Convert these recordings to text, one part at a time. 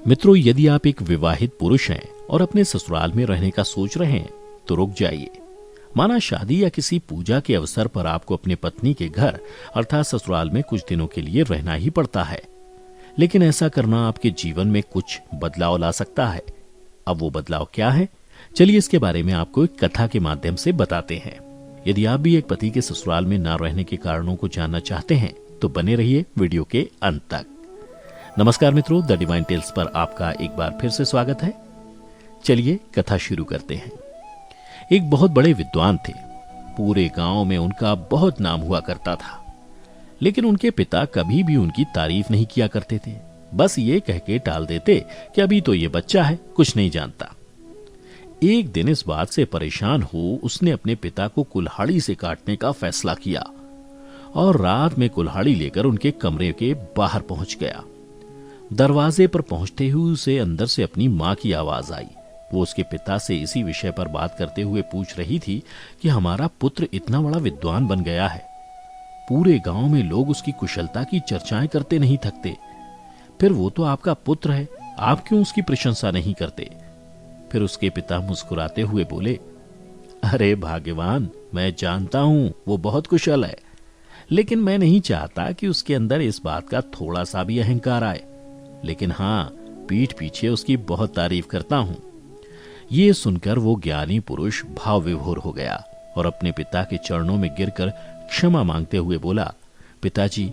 मित्रों, यदि आप एक विवाहित पुरुष हैं और अपने ससुराल में रहने का सोच रहे हैं तो रुक जाइए। माना शादी या किसी पूजा के अवसर पर आपको अपनी पत्नी के घर अर्थात ससुराल में कुछ दिनों के लिए रहना ही पड़ता है, लेकिन ऐसा करना आपके जीवन में कुछ बदलाव ला सकता है। अब वो बदलाव क्या है, चलिए इसके बारे में आपको एक कथा के माध्यम से बताते हैं। यदि आप भी एक पति के ससुराल में न रहने के कारणों को जानना चाहते हैं तो बने रहिए वीडियो के अंत तक। नमस्कार मित्रों, द डिवाइन टेल्स पर आपका एक बार फिर से स्वागत है। चलिए कथा शुरू करते हैं। एक बहुत बड़े विद्वान थे। पूरे गांव में उनका बहुत नाम हुआ करता था, लेकिन उनके पिता कभी भी उनकी तारीफ नहीं किया करते थे। बस ये कह के टाल देते कि अभी तो ये बच्चा है, कुछ नहीं जानता। एक दिन इस बात से परेशान हो उसने अपने पिता को कुल्हाड़ी से काटने का फैसला किया और रात में कुल्हाड़ी लेकर उनके कमरे के बाहर पहुंच गया। दरवाजे पर पहुंचते ही उसे अंदर से अपनी मां की आवाज आई। वो उसके पिता से इसी विषय पर बात करते हुए पूछ रही थी कि हमारा पुत्र इतना बड़ा विद्वान बन गया है, पूरे गांव में लोग उसकी कुशलता की चर्चाएं करते नहीं थकते, फिर वो तो आपका पुत्र है, आप क्यों उसकी प्रशंसा नहीं करते? फिर उसके पिता मुस्कुराते हुए बोले, अरे भाग्यवान, मैं जानता हूं वो बहुत कुशल है, लेकिन मैं नहीं चाहता कि उसके अंदर इस बात का थोड़ा सा भी अहंकार आए। लेकिन हाँ, पीठ पीछे उसकी बहुत तारीफ करता हूं। ये सुनकर वो ज्ञानी पुरुष भाव विभोर हो गया और अपने पिता के चरणों में गिरकर क्षमा मांगते हुए बोला, पिताजी,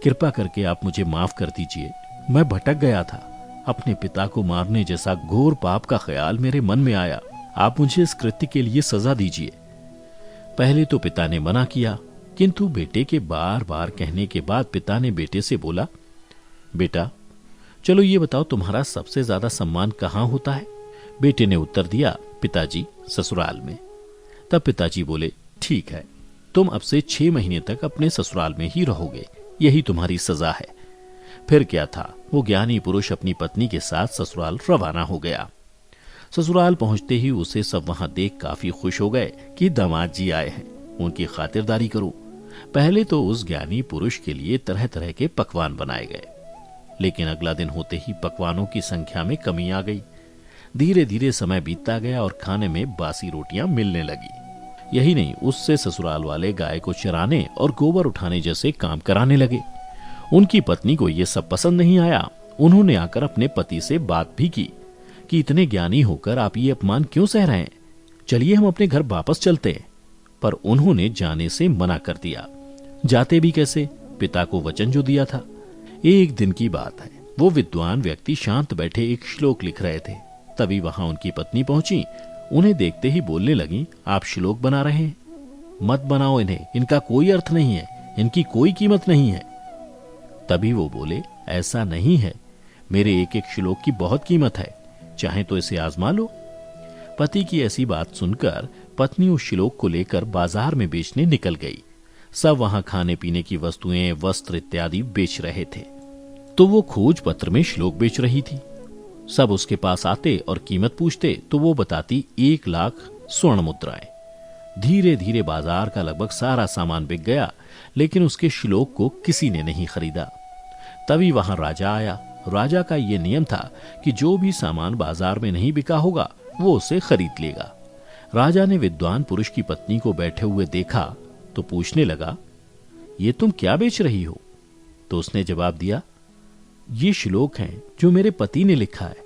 कृपा करके आप मुझे माफ कर दीजिए। मैं भटक गया था। अपने पिता को मारने जैसा घोर पाप का ख्याल मेरे मन में आया। आप मुझे इस कृत्य के लिए सजा दीजिए। पहले तो पिता ने मना किया, किंतु बेटे के बार बार कहने के बाद पिता ने बेटे से बोला, बेटा चलो ये बताओ, तुम्हारा सबसे ज्यादा सम्मान कहाँ होता है? बेटे ने उत्तर दिया, पिताजी, ससुराल में। तब पिताजी बोले, ठीक है, तुम अब से 6 महीने तक अपने ससुराल में ही रहोगे, यही तुम्हारी सजा है। फिर क्या था, वो ज्ञानी पुरुष अपनी पत्नी के साथ ससुराल रवाना हो गया। ससुराल पहुंचते ही उसे सब वहां देख काफी खुश हो गए कि दामाद जी आए हैं, उनकी खातिरदारी करो। पहले तो उस ज्ञानी पुरुष के लिए तरह तरह के पकवान बनाए गए, लेकिन अगला दिन होते ही पकवानों की संख्या में कमी आ गई। धीरे धीरे समय बीतता गया और खाने में बासी रोटियां मिलने लगी। यही नहीं, उससे ससुराल वाले गाय को चराने और गोबर उठाने जैसे काम कराने लगे। उनकी पत्नी को यह सब पसंद नहीं आया। उन्होंने आकर अपने पति से बात भी की कि इतने ज्ञानी होकर आप ये अपमान क्यों सह रहे हैं, चलिए हम अपने घर वापस चलते हैं। पर उन्होंने जाने से मना कर दिया। जाते भी कैसे, पिता को वचन जो दिया था। एक दिन की बात है, वो विद्वान व्यक्ति शांत बैठे एक श्लोक लिख रहे थे। तभी वहां उनकी पत्नी पहुंची। उन्हें देखते ही बोलने लगी, आप श्लोक बना रहे हैं, मत बनाओ इन्हें, इनका कोई अर्थ नहीं है, इनकी कोई कीमत नहीं है। तभी वो बोले, ऐसा नहीं है, मेरे एक एक श्लोक की बहुत कीमत है, चाहे तो इसे आजमा लो। पति की ऐसी बात सुनकर पत्नी उस श्लोक को लेकर बाजार में बेचने निकल गई। सब वहां खाने पीने की वस्तुएं, वस्त्र इत्यादि बेच रहे थे, तो वो खोज पत्र में श्लोक बेच रही थी। सब उसके पास आते और कीमत पूछते तो वो बताती 1 लाख स्वर्ण मुद्राएं। धीरे धीरे बाजार का लगभग सारा सामान बिक गया, लेकिन उसके श्लोक को किसी ने नहीं खरीदा। तभी वहां राजा आया। राजा का ये नियम था कि जो भी सामान बाजार में नहीं बिका होगा वो उसे खरीद लेगा। राजा ने विद्वान पुरुष की पत्नी को बैठे हुए देखा तो पूछने लगा, ये तुम क्या बेच रही हो? तो उसने जवाब दिया, ये श्लोक हैं जो मेरे पति ने लिखा है।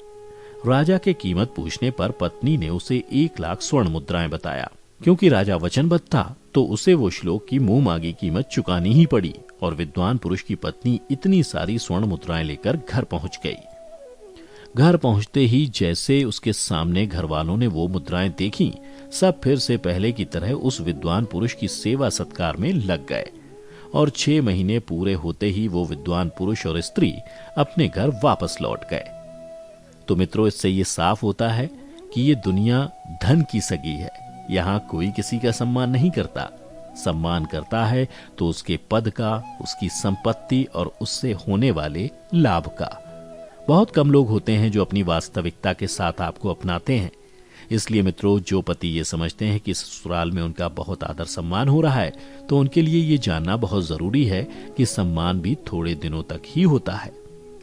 राजा के कीमत पूछने पर पत्नी ने उसे 1 लाख स्वर्ण मुद्राएं बताया। क्योंकि राजा वचनबद्ध था तो उसे वो श्लोक की मुंह मांगी कीमत चुकानी ही पड़ी और विद्वान पुरुष की पत्नी इतनी सारी स्वर्ण मुद्राएं लेकर घर पहुंच गई। घर पहुंचते ही जैसे उसके सामने घर वालों ने वो मुद्राएं देखी, सब फिर से पहले की तरह उस विद्वान पुरुष की सेवा सत्कार में लग गए और 6 महीने पूरे होते ही वो विद्वान पुरुष और स्त्री अपने घर वापस लौट गए। तो मित्रों, इससे ये साफ होता है कि ये दुनिया धन की सगी है। यहाँ कोई किसी का सम्मान नहीं करता। सम्मान करता है तो उसके पद का, उसकी संपत्ति और उससे होने वाले लाभ का। बहुत कम लोग होते हैं जो अपनी वास्तविकता के साथ आपको अपनाते हैं। इसलिए मित्रों, जो पति ये समझते हैं कि ससुराल में उनका बहुत आदर सम्मान हो रहा है, तो उनके लिए ये जानना बहुत जरूरी है कि सम्मान भी थोड़े दिनों तक ही होता है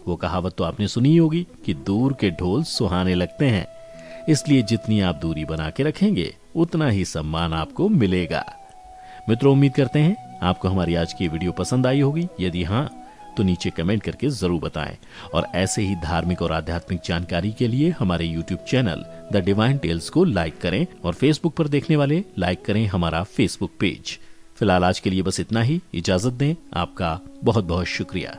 वो कहावत तो आपने सुनी होगी कि दूर के ढोल सुहाने लगते हैं। इसलिए जितनी आप दूरी बना के रखेंगे उतना ही सम्मान आपको मिलेगा। मित्रों, उम्मीद करते हैं आपको हमारी आज की वीडियो पसंद आई होगी। यदि हाँ तो नीचे कमेंट करके जरूर बताएं और ऐसे ही धार्मिक और आध्यात्मिक जानकारी के लिए हमारे YouTube channel the divine tales को लाइक करें और फेसबुक पर देखने वाले लाइक करें हमारा फेसबुक पेज। फिलहाल आज के लिए बस इतना ही। इजाजत दें। आपका बहुत बहुत शुक्रिया।